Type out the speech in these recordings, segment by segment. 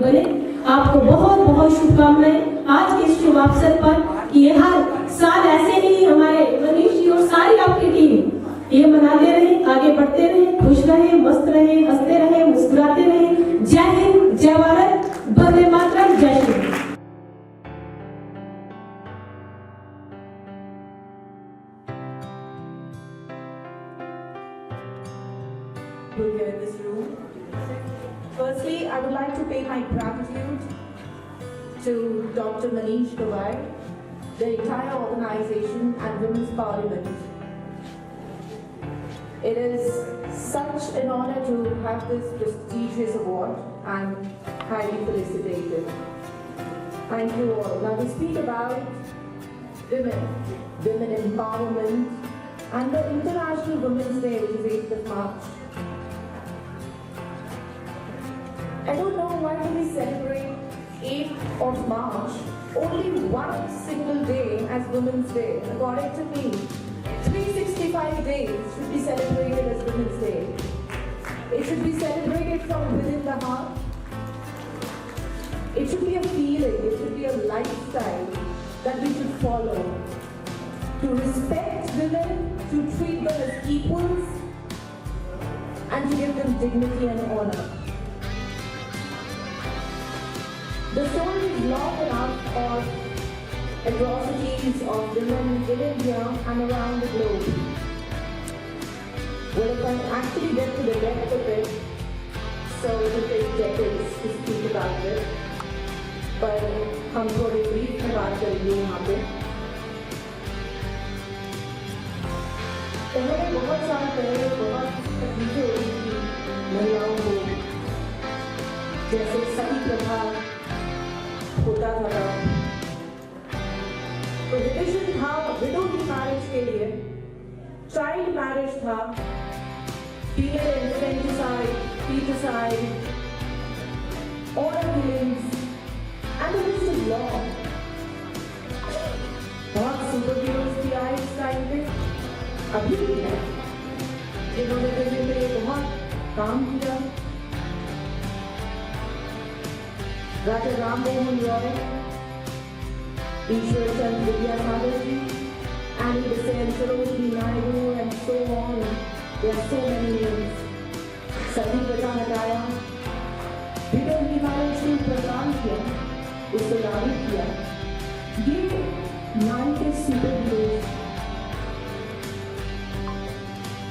बने। आपको बहुत बहुत शुभकामनाएं आज के इस शुभ अवसर पर कि ये हर साल ऐसे ही हमारे मनीष जी और सारी आपकी टीम ये मनाते रहे, आगे बढ़ते रहे, खुश रहे, मस्त रहे, हंसते रहे, मुस्कुराते रहे। जय हिंद, जय भारत, वंदे मातरम, जय Shri Ram. Here in this room. Firstly, I would like to pay my gratitude to Dr. Manish Dawai, the entire organization and Women's Parliament. It is such an honor to have this prestigious award. I'm highly felicitated. Thank you all. Now we speak about women empowerment and the International Women's Day, which is 8th of March. I don't know why do we celebrate 8th of March, only one single day as Women's Day. According to me, 365 days should be celebrated as Women's Day. It should be celebrated from within the heart. It should be a feeling, it should be a lifestyle that we should follow. To respect women, to treat them as equals, and to give them dignity and honor. The story is long enough of atrocities of women in India and around the globe. Well, if I actually get to the depth of it, so it will take decades to speak about it. पर हम थोड़े brief में बात करेंगे यहाँ पे। पहले बहुत साल पहले बहुत तकलीफें हुई थी महिलाओं को, जैसे सती प्रथा होता था। तो डिविजन था विडो की मैरिज के लिए, चाइल्ड मैरिज था, female infanticide, foeticide, honour killings, and the list is long. बहुत सुपर हीरोज भी आए इस टाइम पे, अभी भी है, जिन्होंने दुनिया में बहुत काम किया। Raja Ram Mohan Roy, Ishwar Chand Vidyasagar ji, Annie Besant, Sarojini Naidu, and so on. There are so many names. Sati Pratha हटाया, विडो की मैरिज को प्रदान किया, उसे लागू किया। ये नारी के सुपर हीरोज।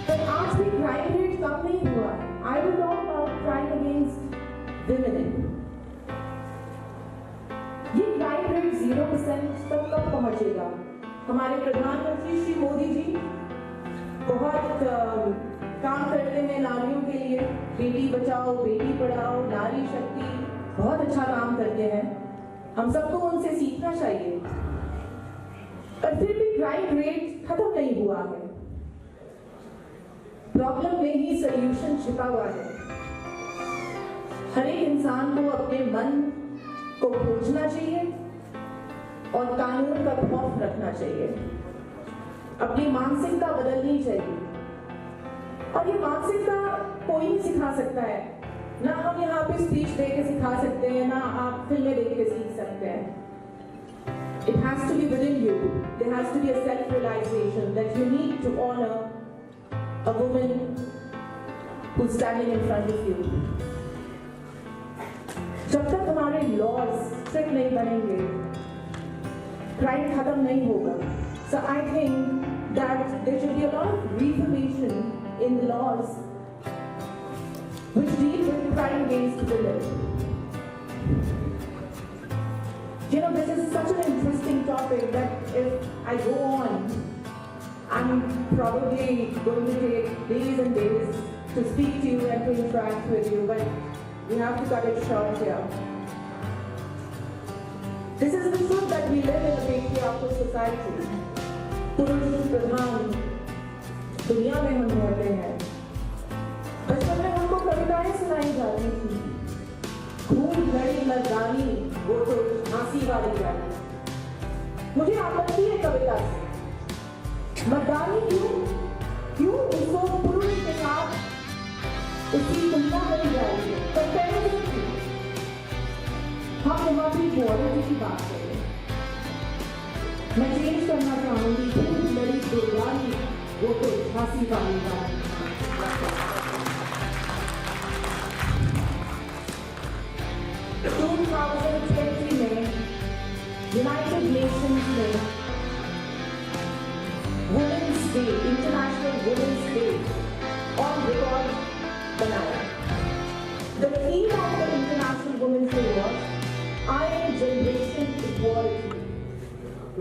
पर आज भी क्राइम रेट कम नहीं हुआ। I will talk about crime against women. ये क्राइम रेट 0% तक कब पहुंचेगा? हमारे प्रधानमंत्री श्री मोदी जी बहुत काम करते हैं नारियों के लिए, बेटी बचाओ बेटी पढ़ाओ, नारी शक्ति, बहुत अच्छा काम करते हैं। हम सबको उनसे सीखना चाहिए। पर फिर भी क्राइम रेट खत्म नहीं हुआ है। प्रॉब्लम में ही सॉल्यूशन छिपा हुआ है। हर एक इंसान को अपने मन को खोजना चाहिए और कानून का खौफ रखना चाहिए। अपनी मानसिकता बदलनी चाहिए, और ये मानसिकता कोई नहीं सिखा सकता है। ना हम यहाँ पे स्पीच दे के सिखा सकते हैं, ना आप फिल्में देख के सीख सकते हैं। It has to be within you. There has to be a self-realization that you need to honor a woman who's standing in front of you. जब तक हमारे लॉज स्ट्रिक्ट नहीं बनेंगे, क्राइम खत्म नहीं होगा। So I think that there should be a lot of reformation in the laws which deal with crime against women. You know, this is such an interesting topic that if I go on, I'm probably going to take days and days to speak to you and to interact with you, but we have to cut it short here. This is the truth that we live in a patriarchal society. पुरुष प्रधान दुनिया में हम रहते हैं। बचपन में हमको कविताएं सुनाई जाती थी, खून घड़ी मर्दानी वो तो झांसी वाली जानी। मुझे आपत्ति है कविता से। मर्दानी क्यों उसको पुरुष के साथ उसकी तुलना करी जा रही है, कंपैरिजन। हम यहाँ पे इक्वालिटी की बात करें। मैं चेंज करना चाहूंगी खूब बड़ी दुर्गानी वो तो झांसी वाली बात। 2020 में यूनाइटेड नेशंस ने women's day, international women's day on record बनाया। The theme of the International Women's Day was I Am Generation Equality,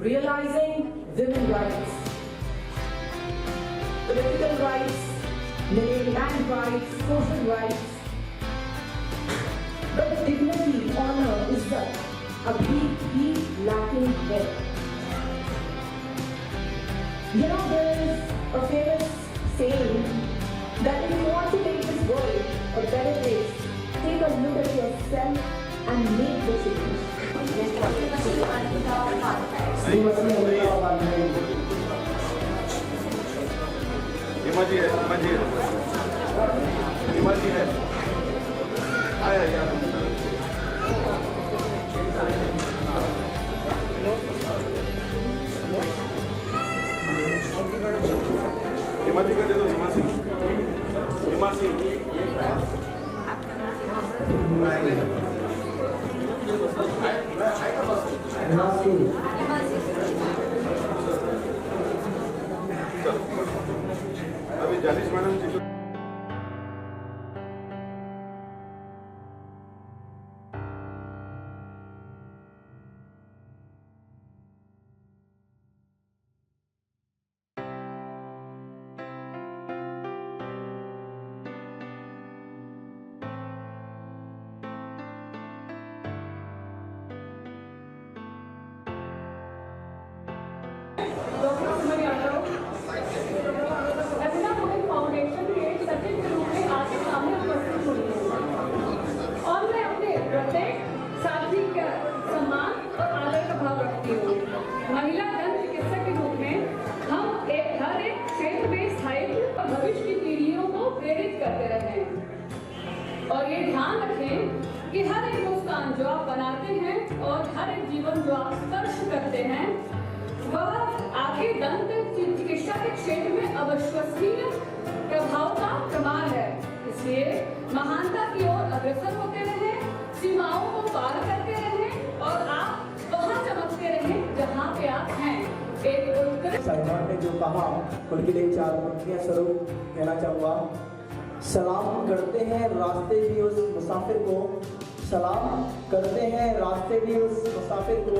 realizing women rights, political rights, land rights, social rights. But dignity, honor, izzat, abhi bhi lacking है. You know, there is a famous saying that if you want to make this world a better place, take a look at yourself and make the change. इमर्जी है आया यार इमर्जी का दे दो हिमासी अभी जालिस madam जी foundation के सचिव के रूप में आज के सामने उपस्थित हुई हूँ और मैं अपने प्रत्येक साथी का सम्मान और आदर का भाव रखती हूँ। महिला दंत चिकित्सक के रूप में हम हर एक क्षेत्र में स्थायित्व और भविष्य की पीढ़ियों को प्रेरित करते रहें और ये ध्यान रखें कि हर एक मुस्कान जो आप बनाते हैं और हर एक जीवन जो आप स्पर्श करते हैं वह आगे दंत चिकित्सा के क्षेत्र में अविश्वसनीय प्रभाव का प्रमाण है। इसलिए महानता की ओर अग्रसर होते रहें, सीमाओं को पार करते रहें और आप वहां चमकते रहें जहां पे आप हैं। एक उत्कृष्ट साहिबान ने जो कहा उनके लिए 4 पंक्तियां स्वरूप कहना चाहूँगा। सलाम करते हैं रास्ते भी उस मुसाफिर को, सलाम करते हैं रास्ते भी उस मुसाफिर को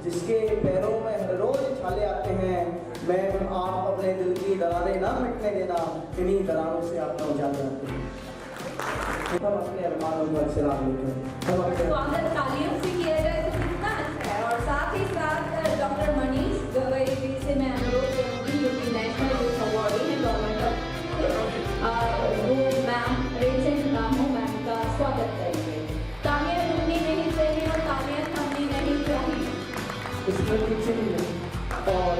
जिसके पैरों में हर रोज छाले आते हैं। मैं आप अपने दिल की दरारें ना मिटने देना, इन्हीं दरारों से आप उजाले आते हैं। हम अपने अरमानों को अच्छे लाभ लेते हैं। स्वागत तालियों से किया जाए तो कितना अच्छा है। और साथ ही साथ डॉक्टर मनीष गवई जी से मैं अनुरोध करूँगी जो कि नेशनल यूथ अवार्डी है गवर्नमेंट ऑफ वो मैम रेचल नामो मैम का स्वागत करेंगे। तालियां रुकनी नहीं चाहिए और तालियां थमनी नहीं चाहिए। इसमें पीछे और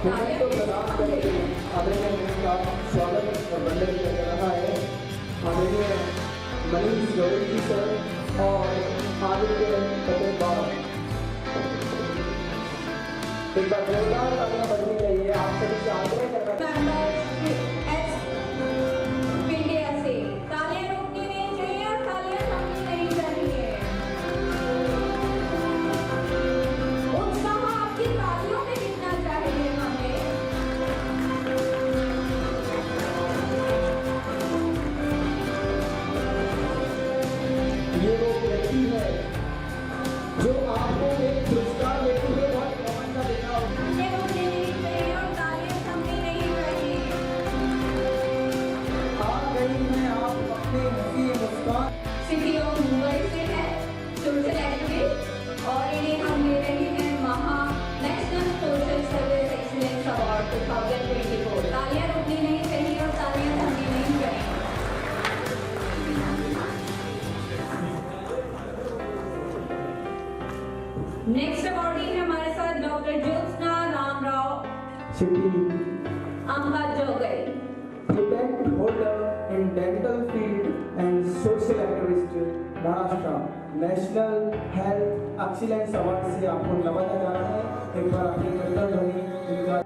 मुझे तो प्रदान करके आदरणीय का स्वागत और वंदन कर रहा है आदरणीय मनीष गौरी जी सर और आदित्य पटेल बाबा। एक बार जोरदार तालियां बजनी चाहिए। आप सभी से आग्रह कर रहे हैं इंडिया से तालियां रुकनी नहीं चाहिए और तालियां थमनी नहीं चाहिए। उत्साह आपकी तालियों में दिखना चाहिए हमें। ये वो व्यक्ति है जो आपको एक पुरस्कार लेते हुए बहुत प्रसन्न देखा होगा। तालियां रुकनी नहीं चाहिए और तालियां थमनी नहीं चाहिए। आ गई मैं आप अपनी हंसी मुस्कान। सिटी ऑफ मुंबई से है सोशल एक्टिविस्ट और इन्हें हम ले रहे हैं महा national social service excellence Award 2024। तालियां रुकनी नहीं चाहिए और तालियां थमनी नहीं चाहिए। नेक्स्ट अवार्डी है हमारे साथ doctor Jyotsna Ramrao city Ambajogai. Patent holder in dental field and social activist Maharashtra national health excellence award से आपको नवाजा जा रहा है। एक बार अपनी करतल ध्वनि इनका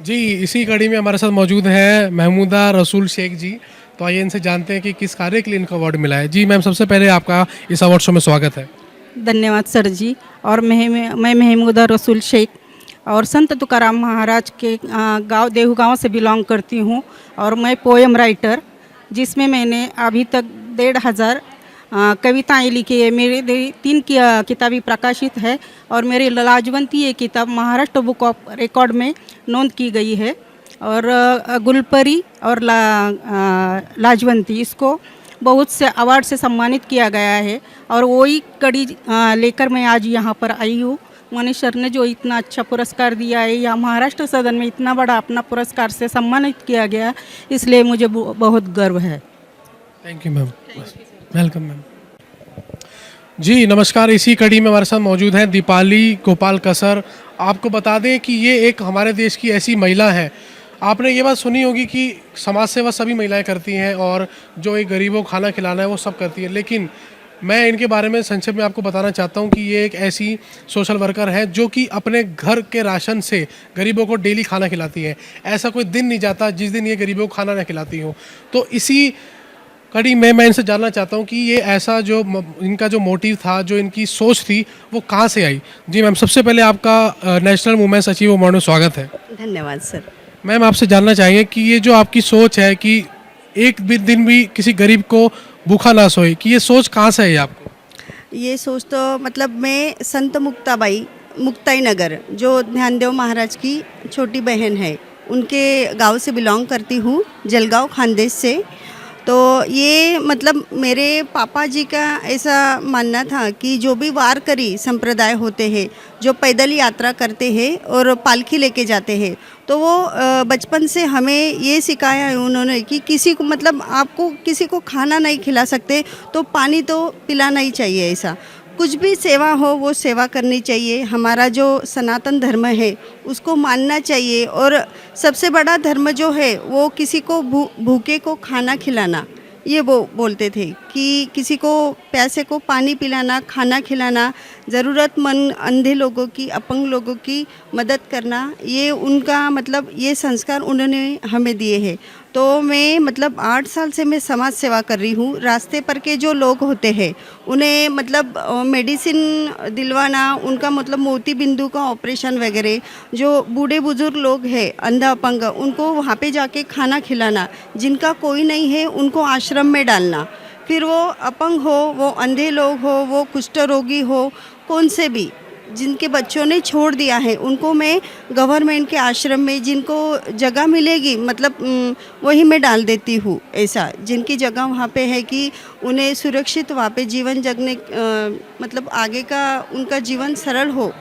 जी, इसी कड़ी में हमारे साथ मौजूद हैं महमूदा रसूल शेख जी। तो आइए इनसे जानते हैं कि किस कार्य के लिए इनको अवार्ड मिला है। जी मैम, सबसे पहले आपका इस अवार्ड शो में स्वागत है। धन्यवाद सर जी। और मैं महमूदा रसूल शेख और संत तुकाराम महाराज के गांव देहू गांव से बिलोंग करती हूं। और मैं पोएम राइटर, जिसमें मैंने अभी तक 1,500 कविताएं लिखी है। मेरे 3 किताबें प्रकाशित है और मेरी लाजवंती ये किताब महाराष्ट्र बुक ऑफ रिकॉर्ड में नोंद की गई है। और गुलपरी और लाजवंती इसको बहुत से अवार्ड से सम्मानित किया गया है। और वही कड़ी लेकर मैं आज यहाँ पर आई हूँ। मनीष सर ने जो इतना अच्छा पुरस्कार दिया है, या महाराष्ट्र सदन में इतना बड़ा अपना पुरस्कार से सम्मानित किया गया, इसलिए मुझे बहुत गर्व है। Thank you ma'am, welcome ma'am. जी नमस्कार, इसी कड़ी में हमारे साथ मौजूद हैं दीपाली गोपाल कसर। आपको बता दें कि ये एक हमारे देश की ऐसी महिला है, आपने ये बात सुनी होगी कि समाज सेवा सभी महिलाएं करती हैं और जो एक गरीबों को खाना खिलाना है वो सब करती हैं, लेकिन मैं इनके बारे में संक्षेप में आपको बताना चाहता हूँ कि ये एक ऐसी सोशल वर्कर है जो कि अपने घर के राशन से गरीबों को डेली खाना खिलाती है। ऐसा कोई दिन नहीं जाता जिस दिन ये गरीबों को खाना ना खिलाती हो। तो इसी कड़ी में मैं इनसे जानना चाहता हूँ कि ये ऐसा जो इनका जो मोटिव था, जो इनकी सोच थी, वो कहाँ से आई। जी मैम, सबसे पहले आपका नेशनल वुमेन्स अचीव अवार्ड में स्वागत है। धन्यवाद सर। मैम, आपसे जानना चाहेंगे कि ये जो आपकी सोच है कि एक भी दिन भी किसी गरीब को भूखा ना सोए, कि ये सोच कहाँ से है आपको? ये सोच तो मतलब मैं संत मुक्ताई नगर, जो ध्यानदेव महाराज की छोटी बहन है, उनके गांव से बिलोंग करती हूँ, जलगांव खानदेश से। तो ये मतलब मेरे पापा जी का ऐसा मानना था कि जो भी वारकरी संप्रदाय होते हैं, जो पैदल यात्रा करते हैं और पालकी लेके जाते हैं, तो वो बचपन से हमें ये सिखाया है उन्होंने कि किसी को मतलब आपको किसी को खाना नहीं खिला सकते तो पानी तो पिलाना ही चाहिए। ऐसा कुछ भी सेवा हो वो सेवा करनी चाहिए। हमारा जो सनातन धर्म है उसको मानना चाहिए। और सबसे बड़ा धर्म जो है वो किसी को भूखे को खाना खिलाना, ये वो बोलते थे कि किसी को प्यासे को पानी पिलाना, खाना खिलाना, ज़रूरतमंद अंधे लोगों की, अपंग लोगों की मदद करना, ये उनका मतलब ये संस्कार उन्होंने हमें दिए हैं। तो मैं मतलब 8 साल से मैं समाज सेवा कर रही हूँ। रास्ते पर के जो लोग होते हैं उन्हें मतलब मेडिसिन दिलवाना, उनका मतलब मोती बिंदु का ऑपरेशन वगैरह, जो बूढ़े बुजुर्ग लोग हैं अंधा अपंग, उनको वहाँ पे जाके खाना खिलाना, जिनका कोई नहीं है उनको आश्रम में डालना, फिर वो अपंग हो, वो अंधे लोग हो, वो कुष्ठ रोगी हो, कौन से भी जिनके बच्चों ने छोड़ दिया है, उनको मैं गवर्नमेंट के आश्रम में जिनको जगह मिलेगी मतलब वही मैं डाल देती हूँ। ऐसा जिनकी जगह वहाँ पे है कि उन्हें सुरक्षित वहाँ पे जीवन जगने मतलब आगे का उनका जीवन सरल हो,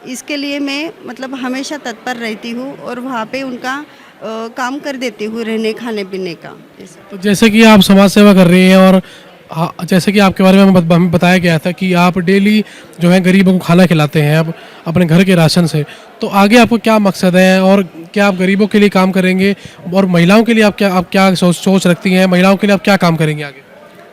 इसके लिए मैं मतलब हमेशा तत्पर रहती हूँ और वहाँ पे उनका काम कर देती हूँ, रहने खाने पीने का। तो जैसे कि आप समाज सेवा कर रही हैं और जैसे कि आपके बारे में हमें बताया गया था कि आप डेली जो है गरीबों को खाना खिलाते हैं आप अपने घर के राशन से, तो आगे आपको क्या मकसद है और क्या आप गरीबों के लिए काम करेंगे और महिलाओं के लिए आप क्या सोच रखती हैं, महिलाओं के लिए आप क्या काम करेंगे आगे?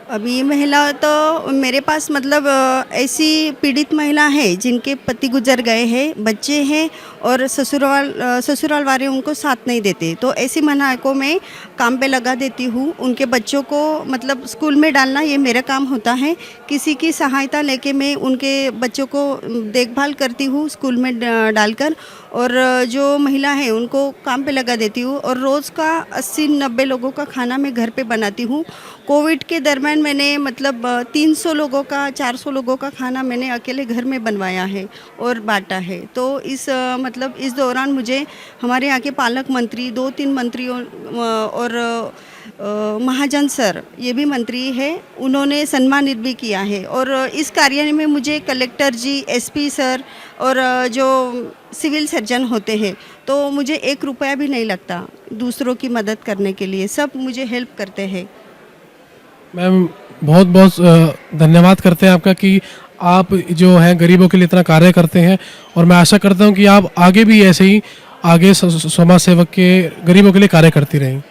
अभी महिला तो मेरे पास मतलब ऐसी पीड़ित महिला है जिनके पति गुजर गए हैं, बच्चे हैं और ससुराल वाले उनको साथ नहीं देते, तो ऐसी महिलाओं को मैं काम पे लगा देती हूँ। उनके बच्चों को मतलब स्कूल में डालना ये मेरा काम होता है। किसी की सहायता लेके मैं उनके बच्चों को देखभाल करती हूँ स्कूल में डालकर, और जो महिला है उनको काम पे लगा देती हूँ। और रोज़ का 80-90 लोगों का खाना मैं घर पे बनाती हूँ। कोविड के दरम्यान मैंने मतलब 300 लोगों का 400 लोगों का खाना मैंने अकेले घर में बनवाया है और बांटा है। तो इस मतलब इस दौरान मुझे हमारे यहाँ के पालक मंत्री, 2-3 मंत्रियों और महाजन सर, ये भी मंत्री है, उन्होंने सम्मानित भी किया है। और इस कार्य में मुझे कलेक्टर जी, एसपी सर और जो सिविल सर्जन होते हैं, तो मुझे 1 रुपया भी नहीं लगता दूसरों की मदद करने के लिए, सब मुझे हेल्प करते हैं। मैम बहुत बहुत धन्यवाद करते हैं आपका कि आप जो है गरीबों के लिए इतना कार्य करते हैं, और मैं आशा करता हूं कि आप आगे भी ऐसे ही आगे समाज सेवक के गरीबों के लिए कार्य करती रहें।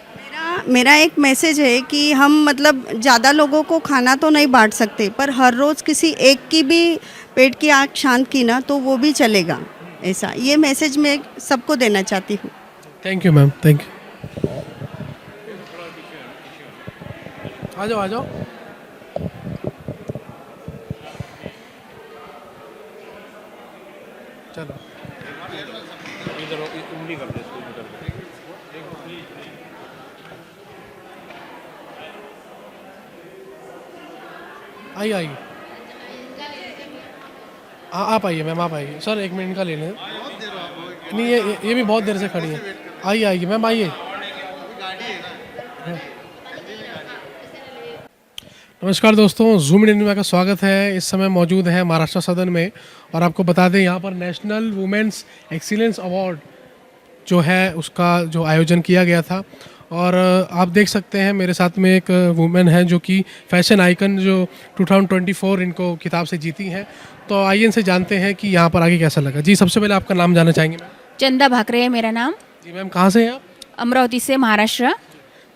मेरा एक मैसेज है कि हम मतलब ज़्यादा लोगों को खाना तो नहीं बांट सकते, पर हर रोज़ किसी एक की भी पेट की आग शांत की ना तो वो भी चलेगा। ऐसा ये मैसेज मैं सबको देना चाहती हूँ। Thank you ma'am, thank you. आ जाओ आ जाओ। चलो आइए आइए। हाँ आप आइए मैम, आप आइए। सर 1 मिनट का ले लें। नहीं ये भी बहुत देर से खड़ी है। आइए आइए मैम, आइए। नमस्कार दोस्तों, जूम इंडिया का स्वागत है। इस समय मौजूद है महाराष्ट्र सदन में और आपको बता दें यहाँ पर नेशनल वुमेन्स एक्सीलेंस अवार्ड जो है उसका जो आयोजन किया गया था। और आप देख सकते हैं मेरे साथ में एक वुमेन है जो कि फैशन आइकन जो 2024 इनको खिताब से जीती हैं। तो आइए इनसे जानते हैं कि यहाँ पर आगे कैसा लगा। जी सबसे पहले आपका नाम जानना चाहेंगे मैम? चंदा भाकरे है मेरा नाम। जी मैम, कहाँ से हैं आप? अमरावती से, महाराष्ट्र।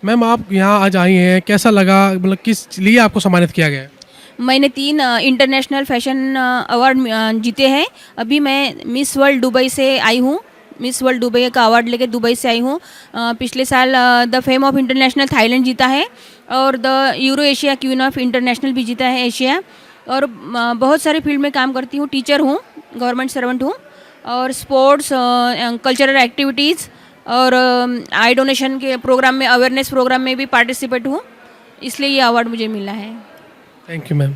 मैम आप यहाँ आज आई हैं, कैसा लगा, मतलब किस लिए आपको सम्मानित किया गया है? मैंने 3 इंटरनेशनल फैशन अवार्ड जीते हैं। अभी मैं मिस वर्ल्ड दुबई से आई हूँ। मिस वर्ल्ड दुबई का अवार्ड लेके दुबई से आई हूँ। पिछले साल the fame of international Thailand जीता है और the euro Asia queen of international भी जीता है एशिया। और बहुत सारे फील्ड में काम करती हूँ। टीचर हूँ, गवर्नमेंट सर्वेंट हूँ और स्पोर्ट्स, कल्चरल एक्टिविटीज़ और आई डोनेशन के प्रोग्राम में, अवेयरनेस प्रोग्राम में भी पार्टिसिपेट हूँ, इसलिए ये अवार्ड मुझे मिला है। Thank you ma'am.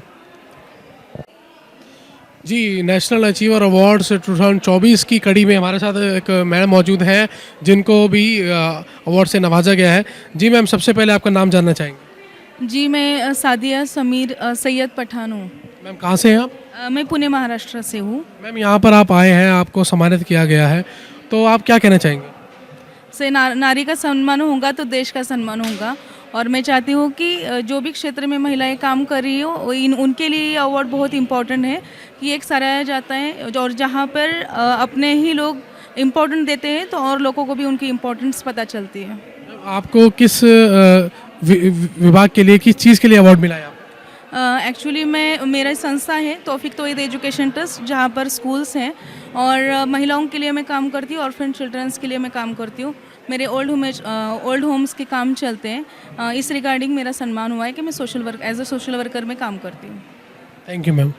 Zee National Achiever Awards 2024 की कड़ी में हमारे साथ एक मैडम मौजूद हैं जिनको भी अवार्ड से नवाजा गया है। जी मैम, सबसे पहले आपका नाम जानना चाहेंगे? जी मैं सादिया समीर सैयद पठान हूँ। मैम कहाँ से हैं आप? मैं पुणे महाराष्ट्र से हूँ। मैम यहाँ पर आप आए हैं, आपको सम्मानित किया गया है, तो आप क्या कहना चाहेंगे? से नारी का सम्मान होगा तो देश का सम्मान होगा। और मैं चाहती हूँ कि जो भी क्षेत्र में महिलाएं काम कर रही हो उनके लिए ये अवार्ड बहुत इम्पोर्टेंट है कि एक सराहा जाता है। और जहाँ पर अपने ही लोग इम्पोर्टेंट देते हैं तो और लोगों को भी उनकी इम्पोर्टेंस पता चलती है। आपको किस विभाग के लिए, किस चीज़ के लिए अवार्ड मिला है? एक्चुअली मेरा संस्था है तौफीक तोईद एजुकेशन ट्रस्ट, जहाँ पर स्कूल्स हैं और महिलाओं के लिए मैं काम करती हूँ, ऑर्फन चिल्ड्रंस के लिए मैं काम करती हूँ। मेरे ओल्ड होम्स के काम चलते हैं। इस रिगार्डिंग मेरा सम्मान हुआ है कि मैं एज अ सोशल वर्कर में काम करती हूँ। Thank you ma'am.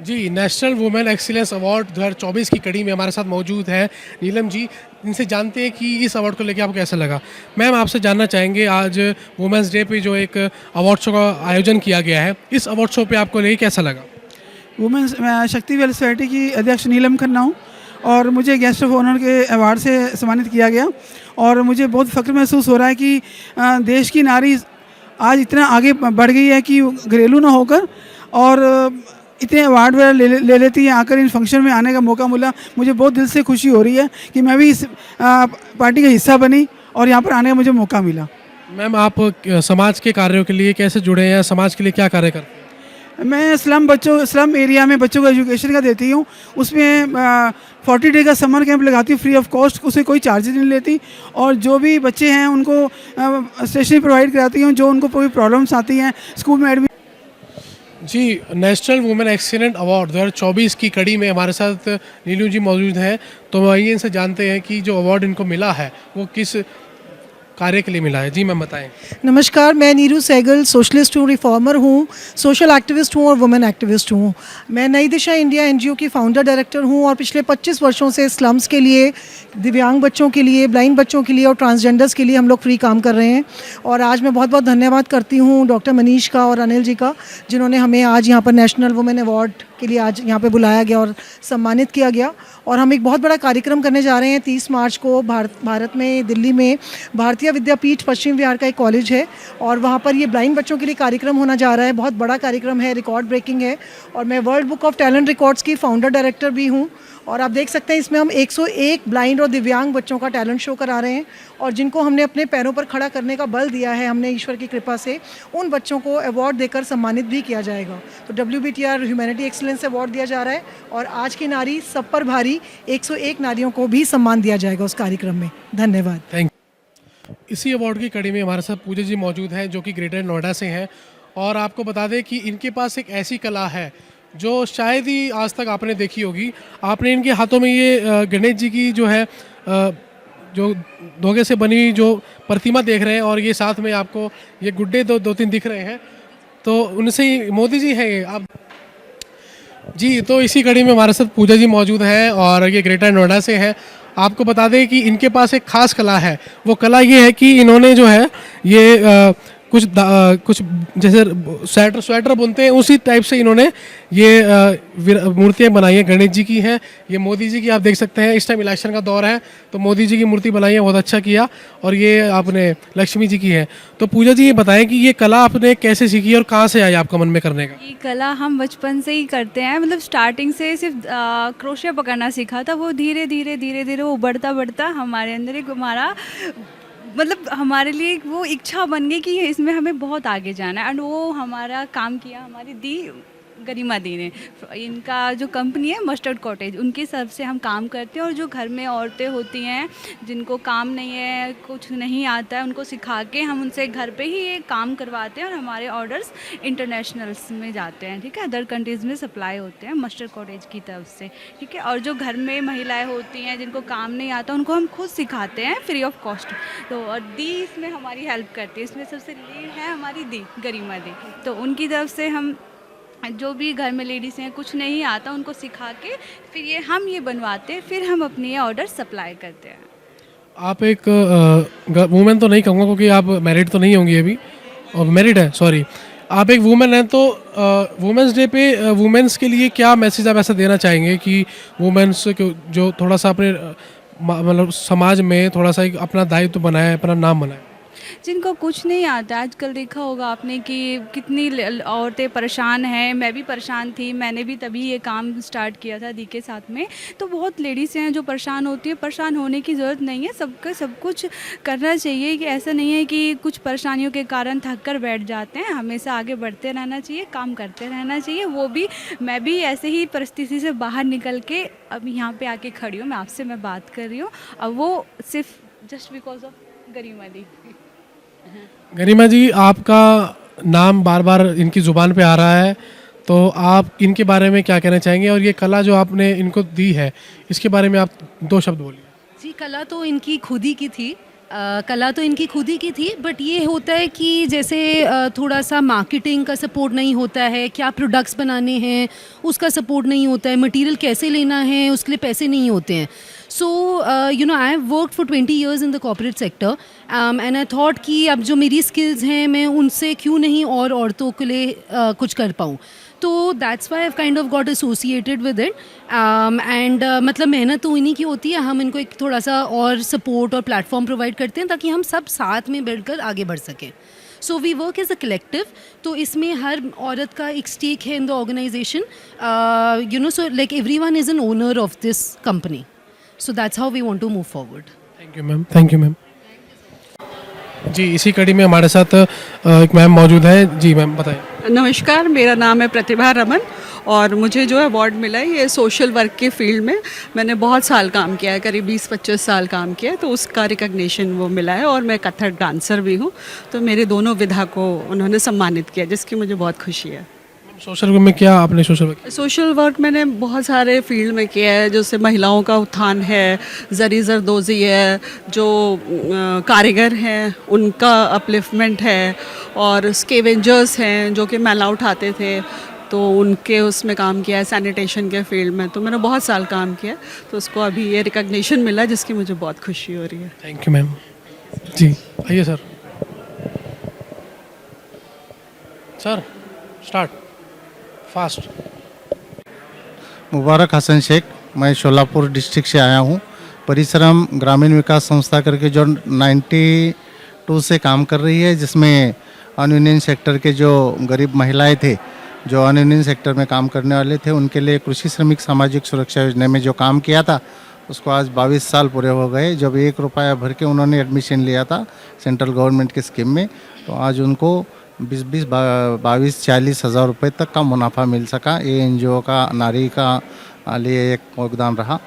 Zee National Women Excellence Award 2024 की कड़ी में हमारे साथ मौजूद है नीलम जी। इनसे जानते हैं कि इस अवार्ड को लेकर आपको कैसा लगा। मैम आपसे जानना चाहेंगे, आज वुमेंस डे पे जो एक अवार्ड शो का आयोजन किया गया है, इस अवार्ड शो पे आपको लेकर कैसा लगा? वुमेंस शक्ति वेल सोसाइटी की अध्यक्ष नीलम खन्ना हूँ और मुझे गेस्ट ऑफ ऑनर के अवार्ड से सम्मानित किया गया और मुझे बहुत फ़ख्र महसूस हो रहा है कि देश की नारी आज इतना आगे बढ़ गई है कि घरेलू ना होकर और इतने अवार्ड वगैरह ले लेती है। आकर इन फंक्शन में आने का मौका मिला, मुझे बहुत दिल से खुशी हो रही है कि मैं भी इस पार्टी का हिस्सा बनी और यहाँ पर आने का मुझे मौका मिला। मैम आप समाज के कार्यों के लिए कैसे जुड़े हैं, समाज के लिए क्या कार्य करते हैं? मैं स्लम एरिया में बच्चों को एजुकेशन का देती हूँ। उसमें 40 डे का समर कैंप लगाती हूँ फ्री ऑफ कॉस्ट, उसे कोई चार्जेस नहीं लेती। और जो भी बच्चे हैं उनको स्टेशनरी प्रोवाइड कराती हूँ जो उनको कोई प्रॉब्लम्स आती हैं स्कूल में एडमिशन। जी नेशनल वुमेन एक्सीलेंट अवार्ड 2024 की कड़ी में हमारे साथ नीलू जी मौजूद हैं। तो आइए इनसे जानते हैं कि जो अवार्ड इनको मिला है वो किस कार्य के लिए मिला है। जी मैम बताएं। नमस्कार, मैं नीरू सहगल सोशलिस्ट हूँ, रिफॉर्मर हूँ, सोशल एक्टिविस्ट हूँ और वुमेन एक्टिविस्ट हूँ। मैं नई दिशा इंडिया एनजीओ की फाउंडर डायरेक्टर हूँ और पिछले 25 वर्षों से स्लम्स के लिए, दिव्यांग बच्चों के लिए, ब्लाइंड बच्चों के लिए और ट्रांसजेंडर्स के लिए हम लोग फ्री काम कर रहे हैं। और आज मैं बहुत बहुत धन्यवाद करती हूँ डॉक्टर मनीष का और अनिल जी का, जिन्होंने हमें आज यहाँ पर नेशनल वुमेन अवार्ड के लिए आज यहाँ पे बुलाया गया और सम्मानित किया गया। और हम एक बहुत बड़ा कार्यक्रम करने जा रहे हैं 30 मार्च को भारत में, दिल्ली में भारतीय विद्यापीठ पश्चिम विहार का एक कॉलेज है और वहाँ पर ये ब्लाइंड बच्चों के लिए कार्यक्रम होना जा रहा है। बहुत बड़ा कार्यक्रम है, रिकॉर्ड ब्रेकिंग है और मैं world book of talent records की फाउंडर डायरेक्टर भी हूँ। और आप देख सकते हैं इसमें हम 101 ब्लाइंड और दिव्यांग बच्चों का टैलेंट शो करा रहे हैं और जिनको हमने अपने पैरों पर खड़ा करने का बल दिया है, हमने ईश्वर की कृपा से उन बच्चों को अवार्ड देकर सम्मानित भी किया जाएगा। तो WBTR ह्यूमैनिटी एक्सीलेंस अवार्ड दिया जा रहा है और आज की नारी सब पर भारी 101 नारियों को भी सम्मान दिया जाएगा उस कार्यक्रम में। धन्यवाद। Thank you. इसी अवार्ड की कड़ी में हमारे साथ पूजा जी मौजूद हैं जो कि ग्रेटर नोएडा से हैं। और आपको बता दें कि इनके पास एक ऐसी कला है जो शायद ही आज तक आपने देखी होगी। आपने इनके हाथों में ये गणेश जी की जो है जो धागे से बनी हुई जो प्रतिमा देख रहे हैं और ये साथ में आपको ये गुड्डे दो तीन दिख रहे हैं, तो उनसे ही मोदी जी हैं ये आप जी। तो इसी कड़ी में हमारे साथ पूजा जी मौजूद हैं और ये ग्रेटर नोएडा से हैं। आपको बता दें कि इनके पास एक खास कला है। वो कला ये है कि इन्होंने जो है ये कुछ जैसे स्वेटर बुनते हैं उसी टाइप से इन्होंने ये मूर्तियाँ बनाई हैं। गणेश जी की हैं, ये मोदी जी की आप देख सकते हैं। इस टाइम इलेक्शन का दौर है तो मोदी जी की मूर्ति बनाई है, बहुत अच्छा किया। और ये आपने लक्ष्मी जी की है। तो पूजा जी ये बताएं कि ये कला आपने कैसे सीखी और कहाँ से आई आपका मन में करने का? ये कला हम बचपन से ही करते हैं, मतलब स्टार्टिंग से सिर्फ क्रोशिया पकड़ना सीखा था। वो धीरे धीरे वो बढ़ता हमारे अंदर एक हमारा मतलब हमारे लिए वो इच्छा बन गई कि इसमें हमें बहुत आगे जाना है। एंड वो हमारा काम किया हमारी दी गरिमा दी ने। इनका जो कंपनी है मस्टर्ड कॉटेज, उनकी तरफ से हम काम करते हैं। और जो घर में औरतें होती हैं जिनको काम नहीं है, कुछ नहीं आता है, उनको सिखा के हम उनसे घर पे ही ये काम करवाते हैं। और हमारे ऑर्डर्स इंटरनेशनल्स में जाते हैं, ठीक है, अदर कंट्रीज़ में सप्लाई होते हैं मस्टर्ड कॉटेज की तरफ से, ठीक है। और जो घर में महिलाएं होती हैं जिनको काम नहीं आता, उनको हम खुद सिखाते हैं फ्री ऑफ कॉस्ट। तो और दी इसमें हमारी हेल्प करती है। इसमें सबसे लीड है हमारी दी गरिमा दी। तो उनकी तरफ से हम जो भी घर में लेडीज़ हैं कुछ नहीं आता उनको सिखा के फिर ये बनवाते हैं, फिर हम अपने ये ऑर्डर सप्लाई करते हैं। आप एक वुमेन तो नहीं कहूँगा क्योंकि आप मैरिड तो नहीं होंगी अभी, और मैरिड है सॉरी, आप एक वुमेन हैं। तो वुमेंस डे पे वुमेन्स के लिए क्या मैसेज आप ऐसा देना चाहेंगे कि वुमेन्स जो थोड़ा सा अपने मतलब समाज में थोड़ा सा एक अपना दायित्व बनाए, अपना नाम बनाए? जिनको कुछ नहीं आता, आजकल देखा होगा आपने कि कितनी औरतें परेशान हैं। मैं भी परेशान थी, मैंने भी तभी ये काम स्टार्ट किया था दी के साथ में। तो बहुत लेडीज़ हैं जो परेशान होती है। परेशान होने की ज़रूरत नहीं है, सबका सब कुछ करना चाहिए। कि ऐसा नहीं है कि कुछ परेशानियों के कारण थक कर बैठ जाते हैं, हमेशा आगे बढ़ते रहना चाहिए, काम करते रहना चाहिए। वो भी मैं भी ऐसे ही परिस्थिति से बाहर निकल के अब यहाँ पे आके खड़ी हूँ, मैं आपसे मैं बात कर रही हूँ। अब वो सिर्फ जस्ट बिकॉज ऑफ गरिमा दी। गरिमा जी, आपका नाम बार बार इनकी ज़ुबान पे आ रहा है, तो आप इनके बारे में क्या कहना चाहेंगे? और ये कला जो आपने इनको दी है इसके बारे में आप 2 शब्द बोलिए। जी, कला तो इनकी खुद ही की थी। बट ये होता है कि जैसे थोड़ा सा मार्केटिंग का सपोर्ट नहीं होता है, क्या प्रोडक्ट्स बनाने हैं उसका सपोर्ट नहीं होता है, मटेरियल कैसे लेना है उसके लिए पैसे नहीं होते हैं। So I have worked for 20 years in the corporate sector and I thought कि अब जो मेरी स्किल्स हैं मैं उनसे क्यों नहीं और औरतों के लिए कुछ कर पाऊँ। तो that's why I kind of got associated with it and मतलब मेहनत तो इन्हीं की होती है, हम इनको एक थोड़ा सा और सपोर्ट और प्लेटफॉर्म प्रोवाइड करते हैं ताकि हम सब साथ में बैठकर आगे बढ़ सकें। So we work as a collective. तो इसमें हर औरत का एक स्टेक है in the organisation, so like everyone is an owner of this company. So that's how we want to move forward. Thank you ma'am. Thank you ma'am. जी, इसी कड़ी में हमारे साथ एक मैम मौजूद है। जी मैम बताएं। नमस्कार, मेरा नाम है प्रतिभा रमन और मुझे जो अवार्ड मिला है ये सोशल वर्क के फील्ड में मैंने बहुत साल काम किया है, करीब 20-25 साल काम किया है, तो उसका रिकग्निशन वो मिला है। और मैं कथक डांसर भी हूँ, तो मेरे दोनों विधा को उन्होंने सम्मानित किया जिसकी मुझे बहुत खुशी है। सोशल वर्क में क्या आपने सोशल वर्क मैंने बहुत सारे फील्ड में किया है, जैसे महिलाओं का उत्थान है, जरी जरदोजी है, जो कारीगर हैं उनका अपलिफ्टमेंट है, और स्केवेंजर्स हैं जो कि मैला उठाते थे तो उनके उसमें काम किया है, सैनिटेशन के फील्ड में। तो मैंने बहुत साल काम किया, तो उसको अभी ये रिकग्निशन मिला जिसकी मुझे बहुत खुशी हो रही है। Thank you ma'am. जी आइए sir. Sir start fast. Mubarak Hasan Shaikh, मैं शोलापुर डिस्ट्रिक्ट से आया हूँ। परिश्रम ग्रामीण विकास संस्था करके जो 92 से काम कर रही है, जिसमें अनयूनियन सेक्टर के जो गरीब महिलाएं थे जो अनयूनियन सेक्टर में काम करने वाले थे, उनके लिए कृषि श्रमिक सामाजिक सुरक्षा योजना में जो काम किया था उसको आज 22 साल पूरे हो गए। जब 1 रुपया भर के उन्होंने एडमिशन लिया था सेंट्रल गवर्नमेंट के स्कीम में, तो आज उनको 22-40 हज़ार रुपये तक का मुनाफा मिल सका। ये एनजीओ का नारी का लिए एक योगदान रहा।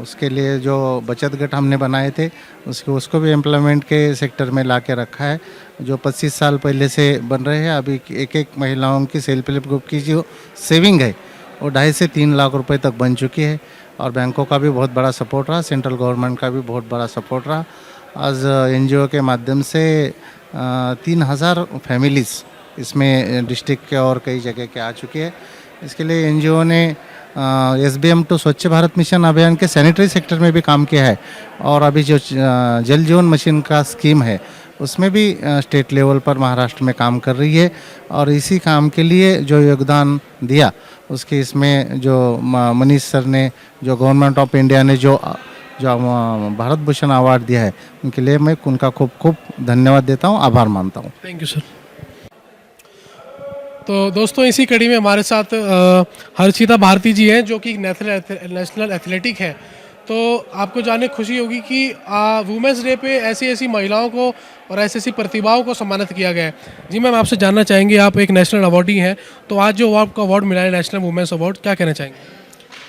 उसके लिए जो बचत गट हमने बनाए थे उसको भी एम्प्लॉयमेंट के सेक्टर में ला के रखा है, जो 25 साल पहले से बन रहे हैं। अभी एक महिलाओं की सेल्फ हेल्प ग्रुप की जो सेविंग है वो 2.5 से 3 लाख रुपए तक बन चुकी है। और बैंकों का भी बहुत बड़ा सपोर्ट रहा, सेंट्रल गवर्नमेंट का भी बहुत बड़ा सपोर्ट रहा। आज NGO के माध्यम से 3000 फैमिलीज़ इसमें डिस्ट्रिक्ट के और कई जगह के आ चुके हैं। इसके लिए NGO ने SBM टू स्वच्छ भारत मिशन अभियान के सैनिटरी सेक्टर में भी काम किया है, और अभी जो जल जीवन मिशन का स्कीम है उसमें भी स्टेट लेवल पर महाराष्ट्र में काम कर रही है। और इसी काम के लिए जो योगदान दिया उसके इसमें जो मनीष सर ने, जो गवर्नमेंट ऑफ इंडिया ने जो भारत भूषण अवार्ड दिया है, उनके लिए मैं उनका खूब खूब धन्यवाद देता हूँ, आभार मानता हूँ। Thank you sir. तो दोस्तों, इसी कड़ी में हमारे साथ हर्षिता भारती जी हैं, जो कि नेशनल एथलेटिक है। तो आपको जानने खुशी होगी कि वुमेंस डे पे ऐसी ऐसी महिलाओं को और ऐसी ऐसी प्रतिभाओं को सम्मानित किया गया है। जी मैम, आपसे जानना चाहेंगे, आप एक नेशनल अवार्डी हैं, तो आज जो आपको अवार्ड मिला है नेशनल वुमेंस अवार्ड, क्या कहना चाहेंगे?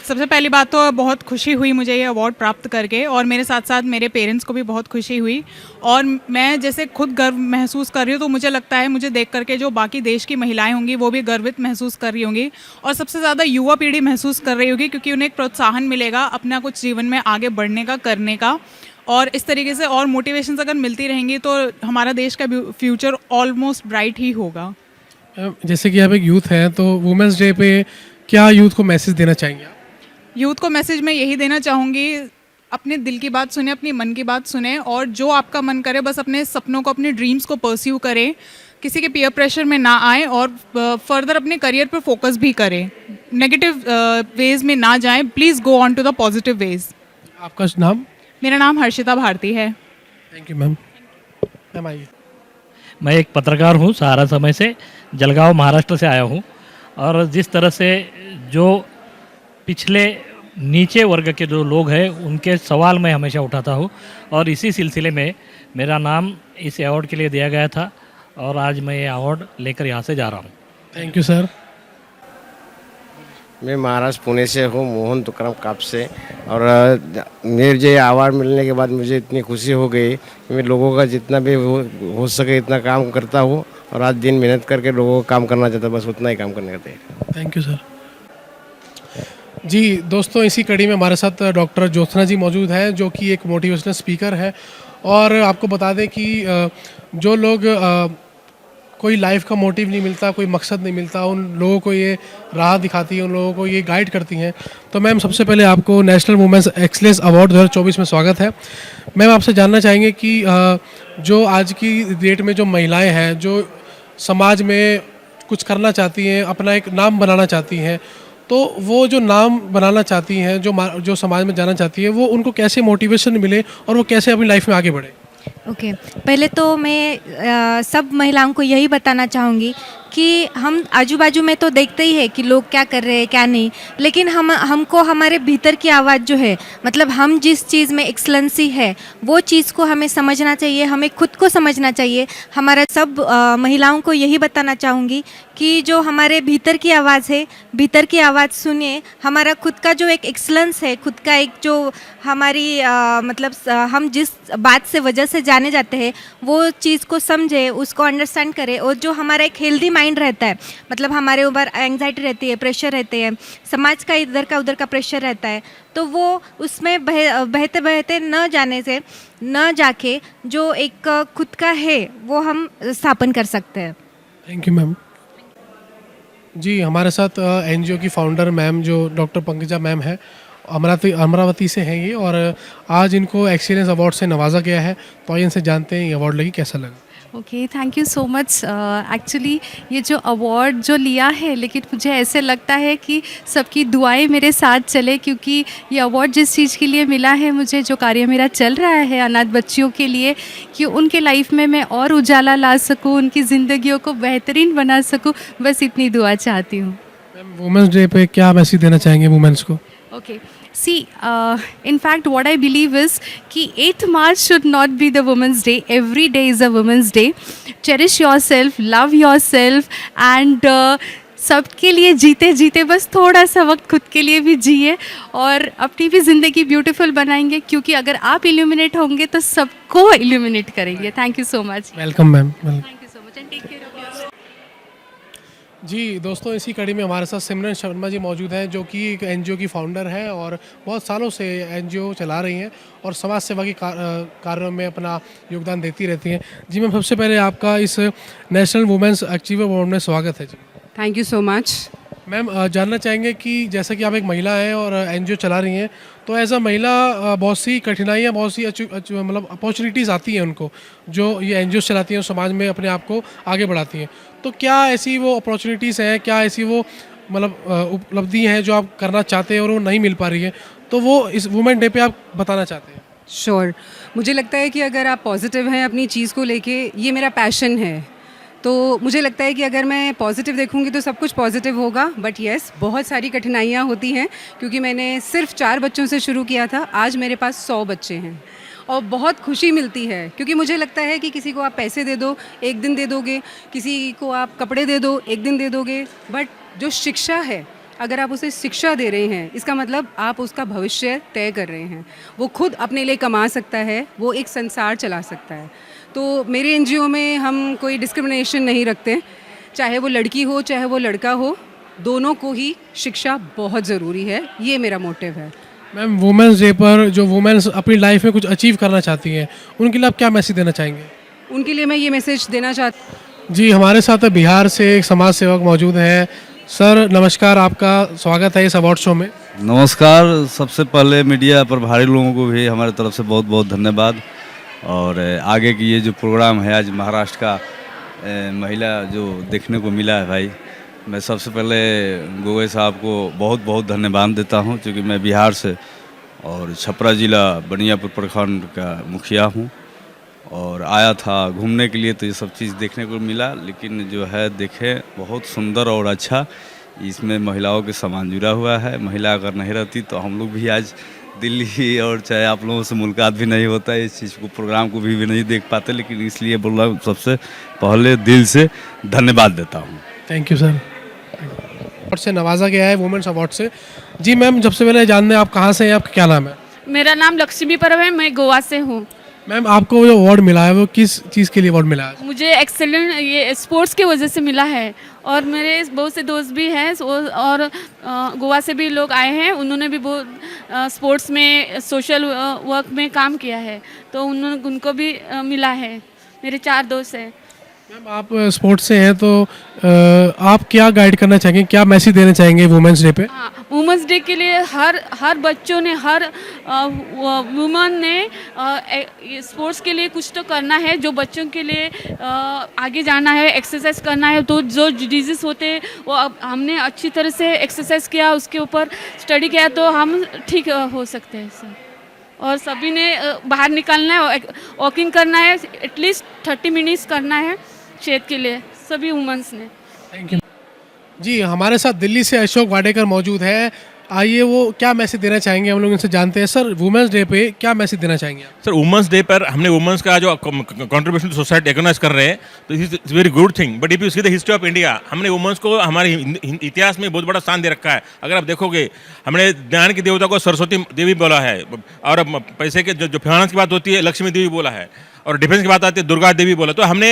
सबसे पहली बात तो बहुत खुशी हुई मुझे ये अवार्ड प्राप्त करके, और मेरे साथ साथ मेरे पेरेंट्स को भी बहुत खुशी हुई। और मैं जैसे खुद गर्व महसूस कर रही हूँ, तो मुझे लगता है मुझे देख करके जो बाकी देश की महिलाएं होंगी वो भी गर्वित महसूस कर रही होंगी, और सबसे ज़्यादा युवा पीढ़ी महसूस कर रही होगी, क्योंकि उन्हें एक प्रोत्साहन मिलेगा अपना कुछ जीवन में आगे बढ़ने का, करने का। और इस तरीके से और मोटिवेशन अगर मिलती रहेंगी तो हमारा देश का फ्यूचर ऑलमोस्ट ब्राइट ही होगा। जैसे कि आप एक यूथ हैं, तो वुमेंस डे पे क्या यूथ को मैसेज देना चाहेंगे आप? यूथ को मैसेज मैं यही देना चाहूँगी, अपने दिल की बात सुने, अपनी मन की बात सुने, और जो आपका मन करे बस अपने सपनों को, अपने ड्रीम्स को परस्यू करें, किसी के पीयर प्रेशर में ना आए, और फर्दर अपने करियर पर फोकस भी करें, नेगेटिव वेज में ना जाएं। Please go on to the positive ways. आपका नाम? मेरा नाम हर्षिता भारती है। Thank you ma'am. मैम आइए। मैं एक पत्रकार हूँ, सहारा समय से, जलगांव महाराष्ट्र से आया हूँ। और जिस तरह से जो पिछले नीचे वर्ग के जो लोग हैं उनके सवाल मैं हमेशा उठाता हूँ, और इसी सिलसिले में मेरा नाम इस अवार्ड के लिए दिया गया था, और आज मैं ये अवार्ड लेकर यहाँ से जा रहा हूँ। Thank you sir. मैं महाराष्ट्र पुणे से हूँ, मोहन तुकाराम काप से। और मुझे अवार्ड मिलने के बाद मुझे इतनी खुशी हो गई कि मैं लोगों का जितना भी हो सके इतना काम करता हूँ, और आज दिन मेहनत करके लोगों का काम करना चाहता हूँ, बस उतना ही काम करने का है। Thank you sir. जी दोस्तों, इसी कड़ी में हमारे साथ डॉक्टर ज्योत्सना जी मौजूद हैं, जो कि एक मोटिवेशनल स्पीकर है। और आपको बता दें कि जो लोग कोई लाइफ का मोटिव नहीं मिलता, कोई मकसद नहीं मिलता, उन लोगों को ये राह दिखाती है, उन लोगों को ये गाइड करती हैं। तो मैम, सबसे पहले आपको नेशनल वुमेन्स एक्सीलेंस अवार्ड 2024 में स्वागत है। मैम, आपसे जानना चाहेंगे कि जो आज की डेट में जो महिलाएं हैं, जो समाज में कुछ करना चाहती हैं, अपना एक नाम बनाना चाहती हैं, तो वो जो नाम बनाना चाहती हैं, जो समाज में जाना चाहती है, वो उनको कैसे मोटिवेशन मिले और वो कैसे अपनी लाइफ में आगे बढ़े? ओके, पहले तो मैं सब महिलाओं को यही बताना चाहूँगी कि हम आजू बाजू में तो देखते ही है कि लोग क्या कर रहे हैं क्या नहीं, लेकिन हमको हमारे भीतर की आवाज़ जो है, मतलब हम जिस चीज़ में एक्सलेंसी है वो चीज़ को हमें समझना चाहिए, हमें खुद को समझना चाहिए। हमारा सब महिलाओं को यही बताना चाहूँगी कि जो हमारे भीतर की आवाज़ है, भीतर की आवाज़ सुनिए। हमारा खुद का जो एक एक्सलेंस है, खुद का एक जो हमारी मतलब हम जिस बात से वजह से जाने जाते हैं वो चीज़ को समझे, उसको अंडरस्टैंड करें। और जो हमारा एक हेल्दी माइंड रहता है, मतलब हमारे ऊपर एंग्जाइटी रहती है, प्रेशर रहते हैं, समाज का इधर का उधर का प्रेशर रहता है, तो वो उसमें बहते बहते न जाने से न जाके जो एक खुद का है वो हम स्थापन कर सकते हैं। Thank you ma'am. जी, हमारे साथ एनजीओ की फाउंडर मैम जो डॉक्टर पंकजा मैम है, अमरावती से हैं ये, और आज इनको एक्सीलेंस अवार्ड से नवाजा गया है। तो आइए इनसे जानते हैं ये अवार्ड लगी कैसा लगा। Okay, thank you so much. Actually ये जो अवार्ड जो लिया है, लेकिन मुझे ऐसे लगता है कि सबकी दुआएं मेरे साथ चले, क्योंकि ये अवार्ड जिस चीज़ के लिए मिला है मुझे, जो कार्य मेरा चल रहा है अनाथ बच्चियों के लिए, कि उनके लाइफ में मैं और उजाला ला सकूं, उनकी ज़िंदगियों को बेहतरीन बना सकूं, बस इतनी दुआ चाहती हूँ। मैम, वुमेंस डे पे क्या मैसेज देना चाहेंगे वुमेन्स को? Okay, see, in fact, what I believe is कि 8th March should not be the Women's Day. Every day is a Women's Day. Cherish yourself, love yourself, and सबके लिए जीते जीते बस थोड़ा सा वक्त खुद के लिए भी जिए, और अपनी भी ज़िंदगी ब्यूटीफुल बनाएंगे, क्योंकि अगर आप इल्यूमिनेट होंगे तो सबको इल्यूमिनेट करेंगे। Thank you so much. Welcome ma'am. Thank you so much and take care of yourself. जी दोस्तों, इसी कड़ी में हमारे साथ सिमरन शर्मा जी मौजूद हैं, जो कि एक एनजीओ की फाउंडर हैं और बहुत सालों से एनजीओ चला रही हैं और समाज सेवा के कार्यों में अपना योगदान देती रहती हैं। जी मैम, सबसे पहले आपका इस नेशनल वुमेंस अचीवर अवार्ड में स्वागत है जी। Thank you so much. Ma'am, जानना चाहेंगे कि जैसा कि आप एक महिला हैं और एनजीओ चला रही हैं, तो एज अ महिला बहुत सी कठिनाइयाँ, बहुत सी मतलब अपॉर्चुनिटीज़ आती हैं उनको, जो ये एनजीओ चलाती हैं, समाज में अपने आप को आगे बढ़ाती हैं। तो क्या ऐसी वो अपॉर्चुनिटीज़ हैं, क्या ऐसी वो मतलब उपलब्धि हैं जो आप करना चाहते हैं और वो नहीं मिल पा रही है, तो वो इस वुमेन डे पे आप बताना चाहते हैं? श्योर मुझे लगता है कि अगर आप पॉजिटिव हैं अपनी चीज़ को लेके, ये मेरा पैशन है, तो मुझे लगता है कि अगर मैं पॉजिटिव देखूंगी तो सब कुछ पॉजिटिव होगा। बट येस, बहुत सारी कठिनाइयाँ होती हैं, क्योंकि मैंने सिर्फ 4 बच्चों से शुरू किया था, आज मेरे पास 100 बच्चे हैं और बहुत खुशी मिलती है, क्योंकि मुझे लगता है कि किसी को आप पैसे दे दो, एक दिन दे दोगे, किसी को आप कपड़े दे दो, एक दिन दे दोगे, बट जो शिक्षा है, अगर आप उसे शिक्षा दे रहे हैं, इसका मतलब आप उसका भविष्य तय कर रहे हैं। वो खुद अपने लिए कमा सकता है, वो एक संसार चला सकता है। तो मेरे एनजीओ में हम कोई डिस्क्रिमिनेशन नहीं रखते, चाहे वो लड़की हो चाहे वो लड़का हो, दोनों को ही शिक्षा बहुत ज़रूरी है, ये मेरा मोटिव है। मैम, वुमेंस डे पर जो वुमेन्स अपनी लाइफ में कुछ अचीव करना चाहती हैं, उनके लिए आप क्या मैसेज देना चाहेंगे? उनके लिए मैं ये मैसेज देना चाहती। जी, हमारे साथ बिहार से एक समाज सेवक मौजूद हैं। सर नमस्कार, आपका स्वागत है इस अवार्ड शो में। नमस्कार। सबसे पहले मीडिया प्रभारी लोगों को भी हमारे तरफ से बहुत बहुत धन्यवाद। और आगे की ये जो प्रोग्राम है, आज महाराष्ट्र का महिला जो देखने को मिला है भाई, मैं सबसे पहले गोगोई साहब को बहुत बहुत धन्यवाद देता हूँ, क्योंकि मैं बिहार से और छपरा ज़िला बनियापुर प्रखंड का मुखिया हूँ और आया था घूमने के लिए, तो ये सब चीज़ देखने को मिला। लेकिन जो है देखें, बहुत सुंदर और अच्छा इसमें महिलाओं के सामान जुड़ा हुआ है। महिला अगर नहीं रहती तो हम लोग भी आज दिल्ली और चाहे आप लोगों से मुलाकात भी नहीं होता, इस चीज़ को प्रोग्राम को भी नहीं देख पाते। लेकिन इसलिए बोल रहा हूँ, सबसे पहले दिल से धन्यवाद देता हूँ। Thank you sir. अवार्ड से नवाजा गया है, वुमेन्स अवार्ड से। जी मैम, सबसे पहले जानना है आप कहाँ से हैं, आपका क्या नाम है? मेरा नाम लक्ष्मी परब है, मैं गोवा से हूँ। मैम, आपको जो अवार्ड मिला है वो किस चीज़ के लिए अवार्ड मिला है? मुझे एक्सेलेंट ये स्पोर्ट्स की वजह से मिला है, और मेरे बहुत से दोस्त भी हैं और गोवा से भी लोग आए हैं, उन्होंने भी बहुत स्पोर्ट्स में, सोशल वर्क में काम किया है, तो उनको भी मिला है। मेरे 4 दोस्त हैं। मैम, आप स्पोर्ट्स से हैं, तो आप क्या गाइड करना चाहेंगे, क्या मैसेज देना चाहेंगे वुमेंस डे पे? हाँ, वुमेंस डे के लिए हर बच्चों ने, हर वुमन ने स्पोर्ट्स के लिए कुछ तो करना है, जो बच्चों के लिए आगे जाना है, एक्सरसाइज करना है। तो जो डिजीज़ होते हैं वो हमने अच्छी तरह से एक्सरसाइज किया, उसके ऊपर स्टडी किया, तो हम ठीक हो सकते हैं सर। और सभी ने बाहर निकलना है, वॉकिंग करना है, एटलीस्ट 30 मिनट्स करना है सेहत के लिए, सभी वुमेंस ने। Thank you. जी, हमारे साथ दिल्ली से अशोक वाडेकर मौजूद है। आइए, वो क्या मैसेज देना चाहेंगे, हम लोग इनसे जानते हैं। सर, वुमेंस डे पे क्या मैसेज देना चाहेंगे आप? सर, वुमेंस डे पर हमने वुमेंस का जो कंट्रीब्यूशन टू सोसाइटी रिकॉग्नाइज कर रहे हैं, तो it's very good thing. But if you see the history of India, हमने वुमेंस को हमारे इतिहास में बहुत बड़ा स्थान दे रखा है। अगर आप देखोगे, हमने ज्ञान की देवता को सरस्वती देवी बोला है, और पैसे के जो फाइनेंस की बात होती है लक्ष्मी देवी बोला है, और डिफेंस की बात आती है दुर्गा देवी बोला। तो हमने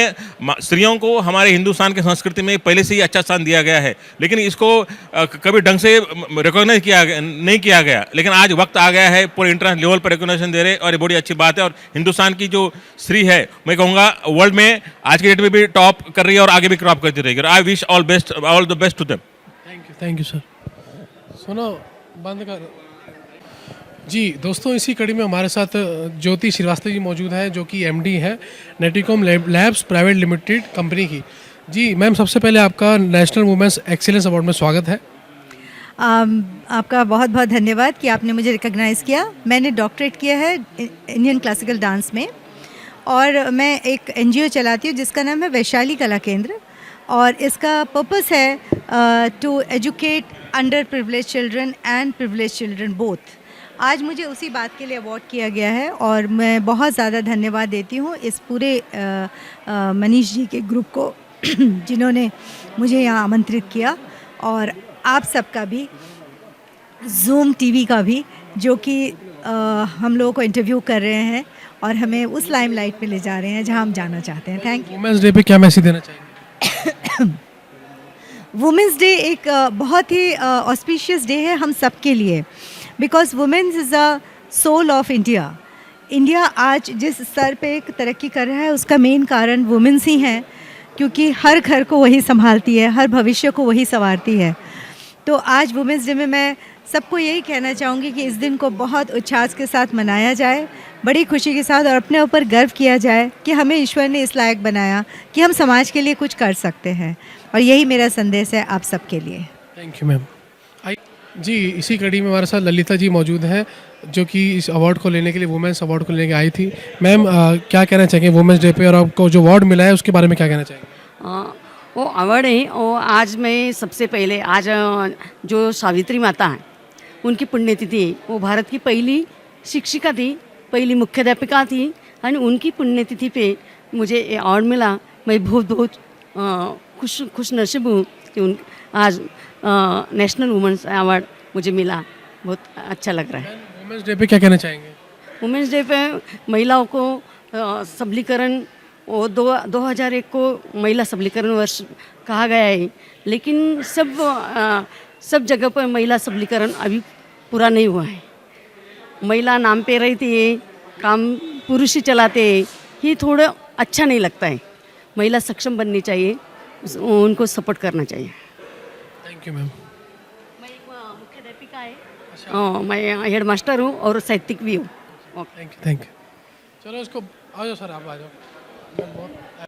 स्त्रियों को हमारे हिंदुस्तान के संस्कृति में पहले से ही अच्छा स्थान दिया गया है, लेकिन इसको कभी ढंग से रिकॉग्नाइज नहीं किया गया। लेकिन आज वक्त आ गया है, पूरे इंटरनेशनल लेवल पर रिकॉग्निशन दे रहे, और ये बड़ी अच्छी बात है। और हिंदुस्तान की जो स्त्री है, मैं कहूँगा वर्ल्ड में आज के डेट में भी टॉप कर रही है और आगे भी क्रॉप करती रहेगी। I wish all the best to them. Thank you sir. सुनो, बंद कर। जी दोस्तों, इसी कड़ी में हमारे साथ ज्योति श्रीवास्तव जी मौजूद हैं, जो कि एमडी हैं नेटिकॉम लैब्स प्राइवेट लिमिटेड कंपनी की। जी मैम, सबसे पहले आपका नेशनल वुमेंस एक्सीलेंस अवार्ड में स्वागत है। आपका बहुत बहुत धन्यवाद कि आपने मुझे रिकॉग्नाइज़ किया। मैंने डॉक्टरेट किया है इंडियन क्लासिकल डांस में, और मैं एक एनजीओ चलाती हूँ जिसका नाम है वैशाली कला केंद्र, और इसका पर्पस है to educate under privilege children and privilege children both. आज मुझे उसी बात के लिए अवार्ड किया गया है, और मैं बहुत ज़्यादा धन्यवाद देती हूँ इस पूरे मनीष जी के ग्रुप को जिन्होंने मुझे यहाँ आमंत्रित किया, और आप सबका भी, जूम टीवी का भी, जो कि हम लोगों को इंटरव्यू कर रहे हैं और हमें उस लाइमलाइट पे ले जा रहे हैं जहाँ हम जाना चाहते हैं। Thank you. वुमेंस डे पे क्या मैसेज देना चाहेंगे? वुमेंस डे एक बहुत ही ऑस्पिशियस डे है हम सब के लिए, because women's is a soul of India. India आज जिस स्तर पे एक तरक्की कर रहा है उसका मेन कारण वुमेन्स ही हैं, क्योंकि हर घर को वही संभालती है, हर भविष्य को वही संवारती है। तो आज वुमेंस डे में मैं सबको यही कहना चाहूँगी कि इस दिन को बहुत उच्छास के साथ मनाया जाए, बड़ी खुशी के साथ, और अपने ऊपर गर्व किया जाए कि हमें ईश्वर ने इस लायक बनाया कि हम समाज के लिए कुछ कर सकते हैं। और यही मेरा संदेश है आप सबके लिए। Thank you ma'am. जी, इसी कड़ी में हमारे साथ ललिता जी मौजूद हैं, जो कि इस अवार्ड को लेने के लिए, वुमेन्स अवार्ड को लेने के आई थी। मैम, क्या कहना चाहेंगे वुमेन्स डे पे, और आपको जो अवार्ड मिला है उसके बारे में क्या कहना चाहेंगे? वो अवार्ड है, वो आज मैं सबसे पहले आज जो सावित्री माता हैं उनकी पुण्यतिथि है। वो भारत की पहली शिक्षिका थी, पहली मुख्याध्यापिका थी, और उनकी पुण्यतिथि पे मुझे ये अवार्ड मिला। मैं बहुत खुश नसीब हूँ कि आज नेशनल वुमेंस अवार्ड मुझे मिला। बहुत अच्छा लग रहा है। वुमेन्स डे पे क्या कहना चाहेंगे? वुमेंस डे पे महिलाओं को सबलीकरण, वो 2001 को महिला सबलीकरण वर्ष कहा गया है, लेकिन सब जगह पर महिला सबलीकरण अभी पूरा नहीं हुआ है। महिला नाम पे रहती है, काम पुरुष ही चलाते हैं, ये थोड़ा अच्छा नहीं लगता है। महिला सक्षम बननी चाहिए, उनको सपोर्ट करना चाहिए। Thank you ma'am. मैं एक मुख्याध्यापिका है, मैं हेड मास्टर हूँ और साहित्यिक भी हूँ। Thank you. चलो इसको आ जाओ सर, आप आ जाओ।